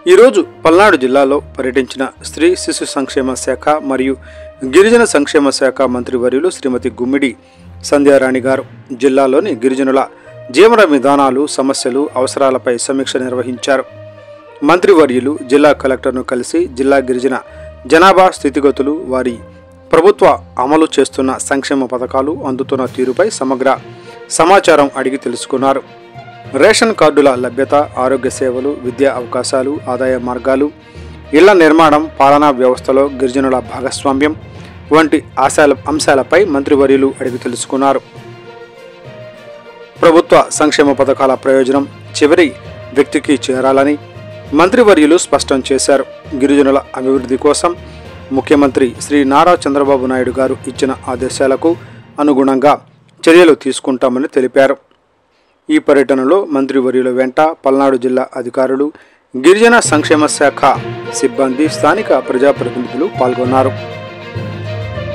ఈరోజు పల్నాడు జిల్లాలో పర్యటించిన స్త్రీ శిశు సంక్షేమ శాఖ మరియు గిరిజన సంక్షేమ శాఖ మంత్రివర్యులు శ్రీమతి గుమ్మిడి సంధ్యారాణి గారు జిల్లాలోని గిరిజనుల జీవన విధానాలు, సమస్యలు, అవసరాలపై సమీక్ష నిర్వహించారు. మంత్రివర్యులు జిల్లా కలెక్టర్ను కలిసి జిల్లా గిరిజన జనాభా స్థితిగతులు, వారి ప్రభుత్వ అమలు చేస్తున్న సంక్షేమ పథకాలు అందుతున్న తీరుపై సమగ్ర సమాచారం అడిగి తెలుసుకున్నారు. రేషన్ కార్డుల లభ్యత, ఆరోగ్య సేవలు, విద్యా అవకాశాలు, ఆదాయ మార్గాలు, ఇళ్ల నిర్మాణం, పాలనా వ్యవస్థలో గిరిజనుల భాగస్వామ్యం వంటి అంశాలపై మంత్రివర్యులు అడిగి తెలుసుకున్నారు. ప్రభుత్వ సంక్షేమ పథకాల ప్రయోజనం చివరి వ్యక్తికి చేరాలని మంత్రివర్యులు స్పష్టం చేశారు. గిరిజనుల అభివృద్ధి కోసం ముఖ్యమంత్రి శ్రీ నారా చంద్రబాబు నాయుడు గారు ఇచ్చిన ఆదేశాలకు అనుగుణంగా చర్యలు తీసుకుంటామని తెలిపారు. ఈ పర్యటనలో మంత్రివర్యుల వెంట పల్నాడు జిల్లా అధికారులు, గిరిజన సంక్షేమ శాఖ సిబ్బంది, స్థానిక ప్రజాప్రతినిధులు పాల్గొన్నారు.